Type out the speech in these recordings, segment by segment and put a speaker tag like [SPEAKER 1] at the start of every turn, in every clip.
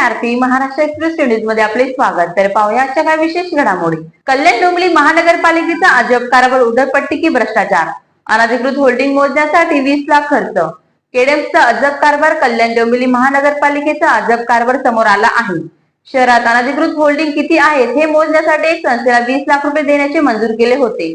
[SPEAKER 1] आरती Maharashtra express news मध्ये आपले स्वागत। तर पाहूया आजच्या काही विशेष घडामोडी। कल्याण डोंबिवली महानगरपालिकेचा अजब कारभार, उधळपट्टी की भ्रष्टाचार, अनधिकृत होल्डिंग मोजण्यासाठी 20 लाख खर्च। केडेम्सचा अजब कारभार। कल्याण डोंबिवली महानगरपालिकेचा अजब कारभार समोर आला आहे। शहरात अनधिकृत होल्डिंग किती आहेत हे मोजण्यासाठी एक संस्थेला 20 लाख रुपये देण्याचे मंजूर केले होते।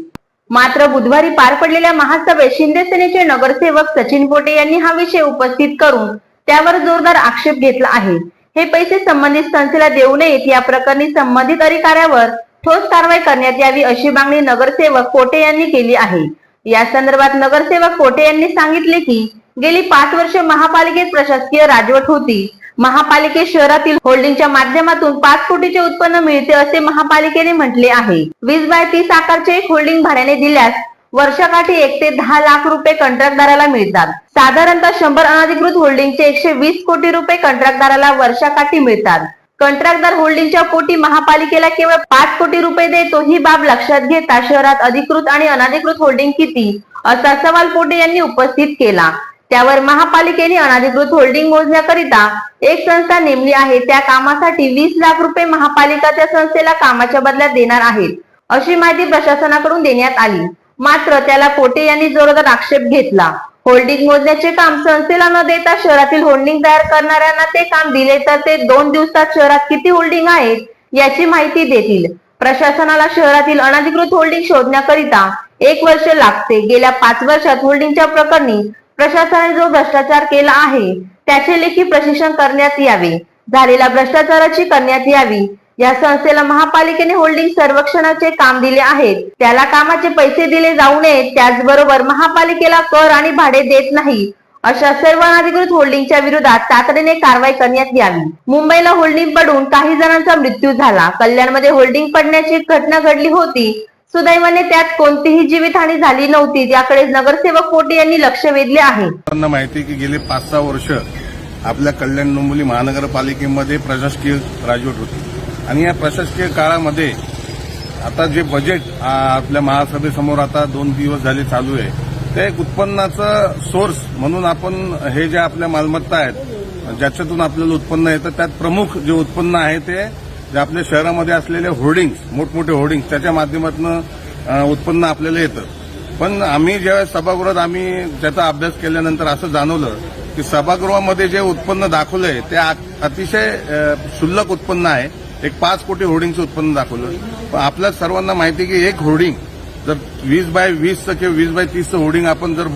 [SPEAKER 1] मात्र बुधवारी पार पडलेल्या महासभेत शिंदे सेनेचे नगरसेवक सचिन पोटे यांनी हा विषय उपस्थित करून त्यावर जोरदार आक्षेप घेतला आहे। हे पैसे संबंधित संस्थेला देऊ नयेत, या प्रकरणी संबंधित अधिकाऱ्यावर ठोस कारवाई करण्यात यावी अशी मागणी नगरसेवक पोटे यांनी केली आहे। या संदर्भात नगरसेवक पोटे यांनी सांगितले की गेली 5 वर्षे महापालिकेत प्रशासकीय राजवट होती। महापालिकेत शहरातील होल्डिंगच्या माध्यमातून 5 कोटीचे उत्पन्न मिळते असे महापालिकेने म्हटले आहे। 20/30 आकारचे एक होल्डिंग भाड्याने दिल्यास वर्षाकाठी 1 ते 10 लाख रुपये कंत्राटदाराला मिळतात। साधारणतः 100 अनधिकृत होल्डिंगचे 120 कोटी रुपये कंत्राटदाराला वर्षाकाठी मिळतात। कंत्राटदार होल्डिंगच्या पोटी महापालिकेला केवळ 5 कोटी रुपये देतो। ही बाब लक्षात घेता शहरात अधिकृत आणि अनधिकृत होल्डिंग किती असा सवाल पोटे यांनी उपस्थित केला। त्यावर महापालिकेने अनधिकृत होल्डिंग मोजण्याकरिता एक संस्था नेमली आहे। त्या कामासाठी 20 लाख रुपये महापालिका त्या संस्थेला कामाच्या बदल्यात देणार आहेत अशी माहिती प्रशासनाकडून देण्यात आली। मात्र त्याला पोटे यांनी जोरदार आक्षेप घेतला। होल्डिंग मोजण्याचे काम संस्थेला न देता शहरातील होल्डिंग तयार करणाऱ्यांना ते काम दिले तर ते 2 दिवसात शहरात किती होल्डिंग आहेत याची माहिती देतील। प्रशासनाला शहरातील अनधिकृत होल्डिंग शोधण्याकरिता 1 वर्ष लागते। गेल्या 5 वर्षात होल्डिंगच्या प्रकरणी प्रशासनाने जो भ्रष्टाचार केला आहे त्याचे लेखी प्रशिक्षण करण्यात यावे, झालेल्या भ्रष्टाचाराची करण्यात यावी। या संस्थेला महापालिकेने होल्डिंग सर्वेक्षणाचे काम दिले आहे, त्याला कामाचे पैसे दिले जाऊ नयेत। त्याचबरोबर महापालिकेला कर आणि भाडे देत नाही अशा सर्व अनधिकृत होल्डिंगच्या विरोधात तातडीने कारवाई करण्यात यावी। मुंबईला होल्डिंग पडून काही जणांचा मृत्यू झाला। कल्याणमध्ये होल्डिंग पडण्याची घटना घडली होती। सुदैवाने त्यात कोणतीही जीवितहानी झाली नव्हती, याकडे नगरसेवक पोटे यांनी लक्ष वेधले आहे।
[SPEAKER 2] माहिती की गेले 5-6 वर्ष आपल्या कल्याण डोंबिवली महानगरपालिकेमध्ये प्रशासकीय राजवट होती आणि या प्रशासकीय काळामध्ये आता जे बजेट आपल्या महासभेसमोर आता 2 दिवस झाले चालू आहे, ते एक उत्पन्नाचं सोर्स म्हणून आपण हे जे आपल्या मालमत्ता आहेत ज्याच्यातून आपल्याला उत्पन्न येतं, त्यात प्रमुख जे उत्पन्न आहे ते जे आपल्या शहरामध्ये असलेले होर्डिंग्स, मोठमोठे होर्डिंग्स, त्याच्या माध्यमातून उत्पन्न आपल्याला येतं। पण आम्ही ज्यावेळेस सभागृहात आम्ही त्याचा अभ्यास केल्यानंतर असं जाणवलं की सभागृहामध्ये जे उत्पन्न दाखवलंय ते अतिशय क्षुल्लक उत्पन्न आहे। एक 5 कोटी होर्डिंगचं उत्पन्न दाखवलं। पण आपल्या सर्वांना माहिती की एक होर्डिंग जर 20/20चं किंवा 20/30चं होर्डिंग आपण जर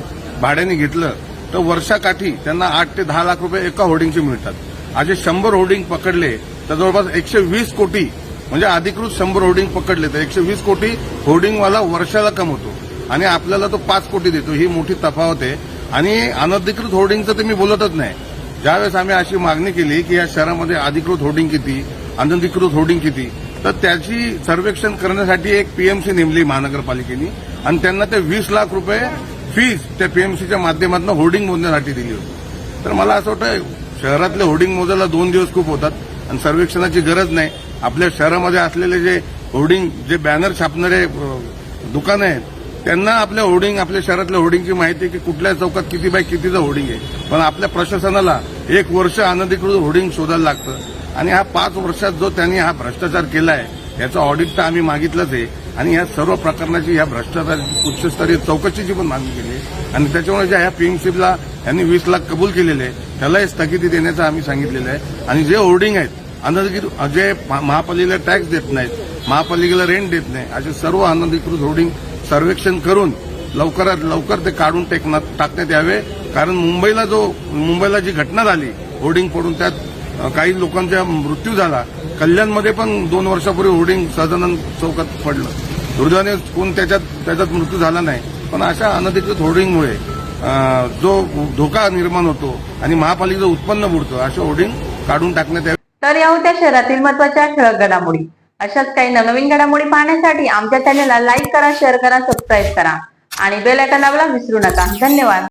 [SPEAKER 2] भाड्याने घेतलं तर वर्षाकाठी त्यांना 8 ते 10 लाख रुपये एका होर्डिंगचे मिळतात। असे 100 होर्डिंग पकडले तर जवळपास 120 कोटी, म्हणजे अधिकृत 100 होर्डिंग पकडले तर 120 कोटी होर्डिंगवाला वर्षाला कमवतो आणि आपल्याला तो 5 कोटी देतो। ही मोठी तफावत आहे। आणि अनधिकृत होर्डिंगचं तर मी बोलतच नाही। ज्यावेळेस आम्ही अशी मागणी केली की या शहरामध्ये अधिकृत होर्डिंग किती, अनधिकृत होर्डिंग किती, तर त्याची सर्वेक्षण करण्यासाठी एक पीएमसी नेमली महानगरपालिकेने आणि त्यांना ते 20 लाख रुपये फीज त्या पीएमसीच्या माध्यमातून होर्डिंग मोजण्यासाठी दिली होती। तर मला असं वाटतं शहरातले होर्डिंग मोजायला 2 दिवस खूप होतात आणि सर्वेक्षणाची गरज नाही। आपल्या शहरामध्ये असलेले जे होर्डिंग, जे बॅनर छापणारे दुकानं आहेत त्यांना आपल्या होर्डिंग, आपल्या शहरातल्या होर्डिंगची माहिती की कुठल्या चौकात किती बाय कितीचं होर्डिंग आहे। पण आपल्या प्रशासनाला 1 वर्ष अनधिकृत होर्डिंग शोधायला लागतं आणि हा 5 वर्षात जो त्यांनी हा भ्रष्टाचार केला आहे याचं ऑडिट तर आम्ही मागितलंच आहे आणि या सर्व प्रकरणाची ह्या भ्रष्टाचार उच्चस्तरीय चौकशीची पण मागणी केली आहे आणि त्याच्यामुळे ज्या ह्या पीएमसीला यांनी 20 लाख कबूल केलेले आहे त्यालाही स्थगिती देण्याचं आम्ही सांगितलेलं आहे। आणि जे होर्डिंग आहेत अनधिकृत, जे महापालिकेला टॅक्स देत नाहीत, महापालिकेला रेंट देत नाही, असे सर्व अनधिकृत होर्डिंग सर्वेक्षण करून लवकरात लवकर ते काढून टाकण्यात यावे। कारण मुंबईला जी घटना झाली होर्डिंग पडून त्यात काही लोकांचा मृत्यू झाला। कल्याणमध्ये पण 2 वर्षापूर्वी होर्डिंग सदानंद चौकात पडलं, दुर्दैवाने कोण त्याच्यात मृत्यू झाला नाही। पण अशा अनधिकृत होर्डिंगमुळे जो धोका निर्माण होतो आणि महापालिकेचं उत्पन्न बुडतं, अशा होर्डिंग काढून टाकण्यात यावे।
[SPEAKER 1] तर या होत्या शहरातील महत्त्वाच्या ठळक घडामोडी। अशाच काही नवनवीन घडामोडी पाहण्यासाठी आमच्या चॅनलला लाईक करा, शेअर करा, सबस्क्राईब करा आणि बेल आयकॉन दाबायला विसरू नका। धन्यवाद।